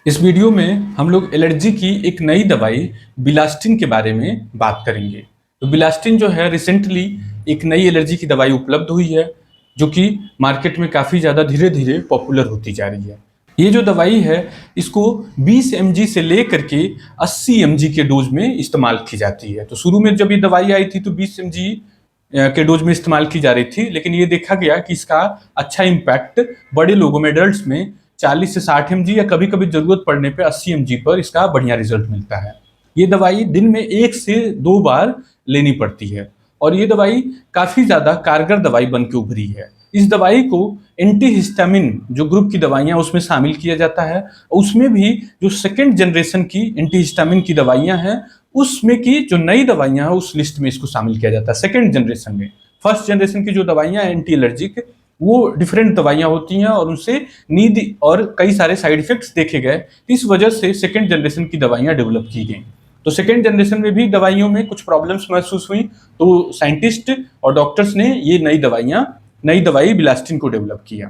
इस वीडियो में हम लोग एलर्जी की एक नई दवाई बिलास्टिन के बारे में बात करेंगे। तो बिलास्टिन जो है रिसेंटली एक नई एलर्जी की दवाई उपलब्ध हुई है, जो कि मार्केट में काफ़ी ज़्यादा धीरे धीरे पॉपुलर होती जा रही है। ये जो दवाई है इसको 20 mg से लेकर के 80 mg के डोज में इस्तेमाल की जाती है। तो शुरू में जब ये दवाई आई थी तो 20 mg के डोज में इस्तेमाल की जा रही थी, लेकिन ये देखा गया कि इसका अच्छा इम्पैक्ट बड़े लोगों में, एडल्ट्स में 40 से 60 mg या कभी कभी जरूरत पड़ने पे 80 mg पर इसका बढ़िया रिजल्ट मिलता है। ये दवाई दिन में 1 से 2 बार लेनी पड़ती है और ये दवाई काफी ज्यादा कारगर दवाई बन के उभरी है। इस दवाई को एंटीहिस्टामिन जो ग्रुप की दवाइयां उसमें शामिल किया जाता है। उसमें भी जो सेकेंड जनरेशन की एंटीहिस्टामिन की दवाइयां हैं उसमें की जो नई दवाइयां हैं उस लिस्ट में इसको शामिल किया जाता है सेकेंड जनरेशन में। फर्स्ट जनरेशन की जो दवाइयां एंटी एलर्जिक वो डिफरेंट दवाइयां होती हैं और उनसे नींद और कई सारे साइड इफेक्ट्स देखे गए। इस वजह से सेकेंड जनरेशन की दवाइयां डेवलप की गई। तो सेकेंड जनरेशन में भी दवाइयों में कुछ प्रॉब्लम्स महसूस हुई, तो साइंटिस्ट और डॉक्टर्स ने ये नई दवाई बिलास्टिन को डेवलप किया।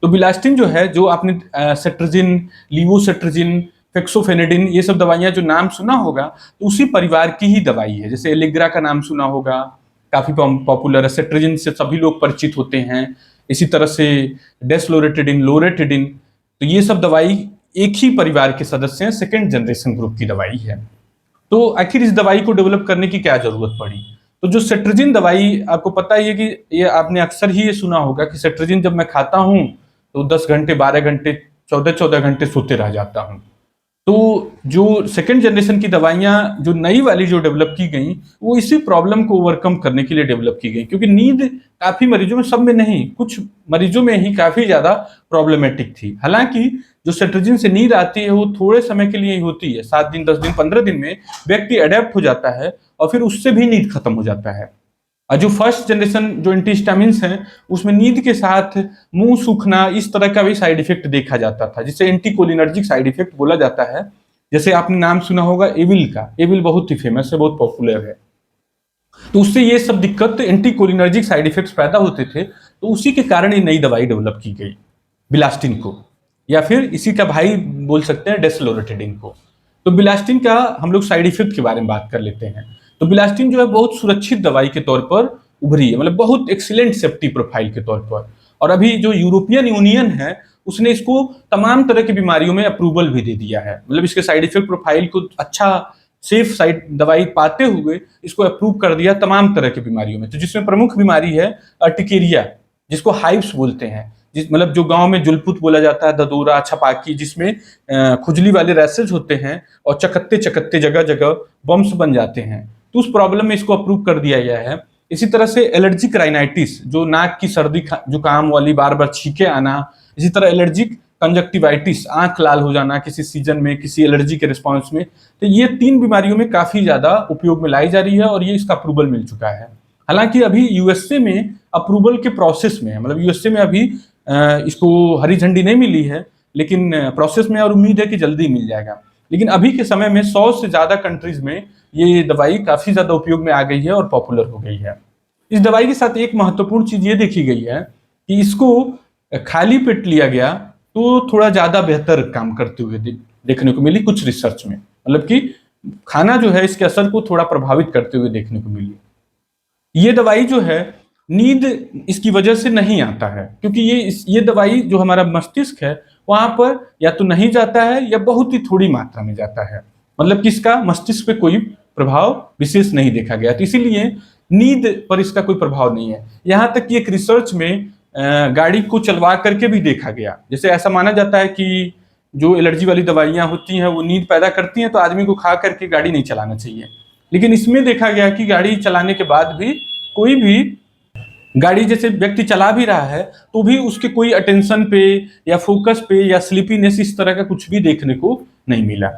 तो बिलास्टिन जो है, जो आपने सेट्रजिन, लीवोसेट्रजिन, फेक्सोफेनेडिन ये सब दवाइयां जो नाम सुना होगा, तो उसी परिवार की ही दवाई है। जैसे एलिग्रा का नाम सुना होगा, काफी पॉपुलर है, सेट्रजिन से सभी लोग परिचित होते हैं। इसी तरह से डेस्लोरेटिडिन, लोरेटिडिन, तो ये सब दवाई एक ही परिवार के सदस्य हैं, सेकेंड जनरेशन ग्रुप की दवाई है। तो आखिर इस दवाई को डेवलप करने की क्या जरूरत पड़ी? तो जो सेट्रजिन दवाई, आपको पता ही है कि ये आपने अक्सर ही ये सुना होगा कि सेट्रजिन जब मैं खाता हूं तो 10 घंटे, 12 घंटे, 14 घंटे सोते रह जाता हूं। तो जो सेकेंड जनरेशन की दवाइयां जो नई वाली जो डेवलप की गई, वो इसी प्रॉब्लम को ओवरकम करने के लिए डेवलप की गई, क्योंकि नींद काफी मरीजों में, सब में नहीं, कुछ मरीजों में ही काफी ज्यादा प्रॉब्लमेटिक थी। हालांकि जो सेट्रोजिन से नींद आती है वो थोड़े समय के लिए ही होती है, 7 दिन, 10 दिन, 15 दिन में व्यक्ति अडेप्ट हो जाता है और फिर उससे भी नींद खत्म हो जाता है। और जो फर्स्ट जनरेशन जो एंटीहिस्टामिन्स हैं उसमें नींद के साथ मुंह सूखना, इस तरह का भी साइड इफेक्ट देखा जाता था, जिसे एंटीकोलिनर्जिक साइड इफेक्ट बोला जाता है। जैसे आपने नाम सुना होगा एविल का, एविल बहुत ही फेमस है, बहुत पॉपुलर है। तो उससे ये सब दिक्कत, एंटीकोलिनर्जिक साइड इफेक्ट्स पैदा होते थे। तो उसी के कारण ये नई दवाई डेवलप की गई बिलास्टिन को, या फिर इसी का भाई बोल सकते हैं डेस्लोरेटिडिन को। तो बिलास्टिन का हम लोग साइड इफेक्ट के बारे में बात कर लेते हैं। तो बिलास्टिन जो है बहुत सुरक्षित दवाई के तौर पर उभरी है, मतलब बहुत एक्सीलेंट सेफ्टी प्रोफाइल के तौर पर। और अभी जो यूरोपियन यूनियन है उसने इसको तमाम तरह की बीमारियों में अप्रूवल भी दे दिया है, मतलब इसके साइड इफेक्ट प्रोफाइल को अच्छा सेफ साइड दवाई पाते हुए इसको अप्रूव कर दिया तमाम तरह की बीमारियों में। तो जिसमें प्रमुख बीमारी है अर्टिकेरिया, जिसको हाइव्स बोलते हैं, जिस मतलब जो गांव में जुलपुत बोला जाता है, ददोरा, छपाकी, जिसमें खुजली वाले रैसेज होते हैं और चकत्ते चकत्ते जगह जगह बम्स बन जाते हैं, तो उस प्रॉब्लम में इसको अप्रूव कर दिया गया है। इसी तरह से एलर्जिक राइनाइटिस, जो नाक की सर्दी जुकाम वाली, बार बार छींके आना। इसी तरह एलर्जिक कंजक्टिवाइटिस, आंख लाल हो जाना किसी सीजन में, किसी एलर्जी के रिस्पॉन्स में। तो ये 3 बीमारियों में काफी ज्यादा उपयोग में लाई जा रही है और ये इसका अप्रूवल मिल चुका है। हालांकि अभी यूएसए में अप्रूवल के प्रोसेस में है, मतलब यूएसए में अभी इसको हरी झंडी नहीं मिली है, लेकिन प्रोसेस में, और उम्मीद है कि जल्दी मिल जाएगा। लेकिन अभी के समय में 100 से ज्यादा कंट्रीज में ये दवाई काफी ज्यादा उपयोग में आ गई है और पॉपुलर हो गई है। इस दवाई के साथ एक महत्वपूर्ण चीज ये देखी गई है कि इसको खाली पेट लिया गया तो थोड़ा ज्यादा बेहतर काम करते हुए देखने को मिली कुछ रिसर्च में, मतलब कि खाना जो है इसके असर को थोड़ा प्रभावित करते हुए देखने को मिली। ये दवाई जो है, नींद इसकी वजह से नहीं आता है, क्योंकि ये दवाई जो हमारा मस्तिष्क है वहां पर या तो नहीं जाता है या बहुत ही थोड़ी मात्रा में जाता है, मतलब कि इसका मस्तिष्क पे कोई प्रभाव विशेष नहीं देखा गया। तो इसीलिए नींद पर इसका कोई प्रभाव नहीं है। यहाँ तक कि एक रिसर्च में गाड़ी को चलवा करके भी देखा गया। जैसे ऐसा माना जाता है कि जो एलर्जी वाली दवाइयां होती हैं वो नींद पैदा करती हैं, तो आदमी को खा करके गाड़ी नहीं चलाना चाहिए। लेकिन इसमें देखा गया कि गाड़ी चलाने के बाद भी कोई भी गाड़ी जैसे व्यक्ति चला भी रहा है तो भी उसके कोई अटेंशन पे या फोकस पे या स्लीपीनेस इस तरह का कुछ भी देखने को नहीं मिला।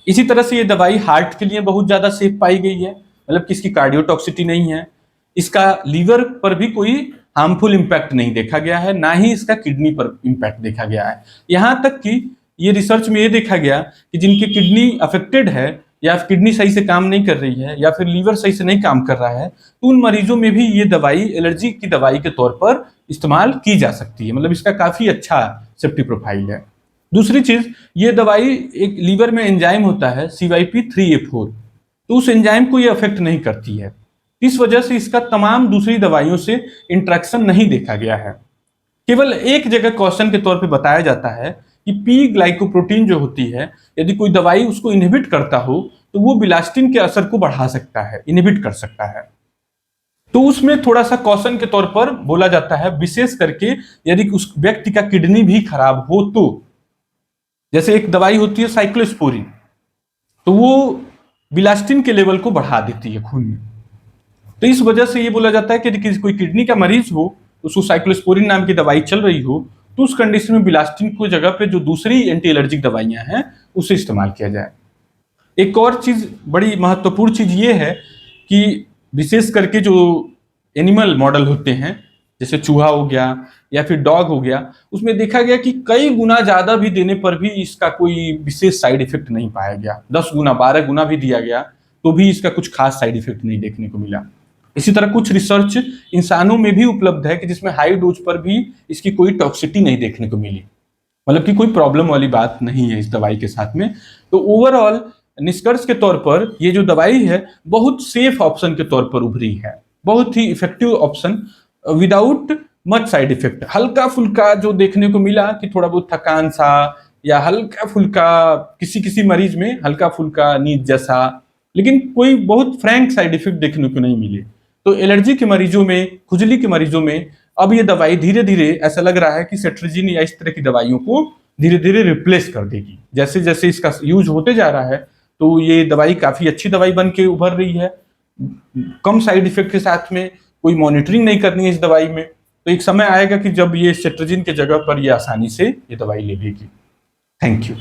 इसी तरह से ये दवाई हार्ट के लिए बहुत ज्यादा सेफ पाई गई है, मतलब कि इसकी कार्डियोटॉक्सिटी नहीं है। इसका लीवर पर भी कोई हार्मफुल इम्पैक्ट नहीं देखा गया है, ना ही इसका किडनी पर इम्पैक्ट देखा गया है। यहाँ तक कि ये रिसर्च में ये देखा गया कि जिनकी किडनी अफेक्टेड है या किडनी सही से काम नहीं कर रही है या फिर लीवर सही से नहीं काम कर रहा है, तो उन मरीजों में भी ये दवाई एलर्जी की दवाई के तौर पर इस्तेमाल की जा सकती है। मतलब इसका काफी अच्छा सेफ्टी प्रोफाइल है। दूसरी चीज, ये दवाई एक लीवर में एंजाइम होता है CYP3A4, तो उस एंजाइम को ये अफेक्ट नहीं करती है। इस वजह से इसका तमाम दूसरी दवाइयों से इंट्रैक्शन नहीं देखा गया है। केवल एक जगह क्वेश्चन के तौर पे बताया जाता है कि पी ग्लाइकोप्रोटीन जो होती है, यदि कोई दवाई उसको इनहिबिट करता हो तो वो बिलास्टिन के असर को बढ़ा सकता है, इनहिबिट कर सकता है। तो उसमें थोड़ा सा क्वेश्चन के तौर पर बोला जाता है, विशेष करके यदि उस व्यक्ति का किडनी भी खराब हो तो। जैसे एक दवाई होती है साइक्लोस्पोरिन, तो वो बिलास्टिन के लेवल को बढ़ा देती है खून में। तो इस वजह से ये बोला जाता है कि यदि किसी कोई किडनी का मरीज हो, उसको साइक्लोस्पोरिन नाम की दवाई चल रही हो, तो उस कंडीशन में बिलास्टिन की जगह पे जो दूसरी एंटी एलर्जिक दवाइयां हैं उसे इस्तेमाल किया जाए। एक और चीज, बड़ी महत्वपूर्ण चीज ये है कि विशेष करके जो एनिमल मॉडल होते हैं, जैसे चूहा हो गया या फिर डॉग हो गया, उसमें देखा गया कि कई गुना ज्यादा भी देने पर भी इसका कोई विशेष साइड इफेक्ट नहीं पाया गया। 10 गुना 12 गुना भी दिया गया तो भी इसका कुछ खास साइड इफेक्ट नहीं देखने को मिला। इसी तरह कुछ रिसर्च इंसानों में भी उपलब्ध है कि जिसमें हाई डोज पर भी इसकी कोई टॉक्सिटी नहीं देखने को मिली, मतलब कि कोई प्रॉब्लम वाली बात नहीं है इस दवाई के साथ में। तो ओवरऑल निष्कर्ष के तौर पर ये जो दवाई है बहुत सेफ ऑप्शन के तौर पर उभरी है, बहुत ही effective option without much side effect. हल्का फुल्का जो देखने को मिला कि थोड़ा बहुत थकान सा, या हल्का फुल्का किसी किसी मरीज में हल्का फुल्का नींद जैसा, लेकिन कोई बहुत फ्रैंक साइड इफेक्ट देखने को नहीं मिले। तो एलर्जी के मरीजों में, खुजली के मरीजों में अब ये दवाई धीरे धीरे ऐसा लग रहा है कि सेट्रिजिन या इस तरह की दवाइयों को धीरे धीरे रिप्लेस कर देगी। जैसे जैसे इसका यूज होते जा रहा है तो ये दवाई काफी अच्छी दवाई बन के उभर रही है, कम साइड इफेक्ट के साथ में। कोई मॉनिटरिंग नहीं करनी है इस दवाई में। तो एक समय आएगा कि जब ये सेट्रिजिन के जगह पर ये आसानी से ये दवाई ले लेगी। Thank you.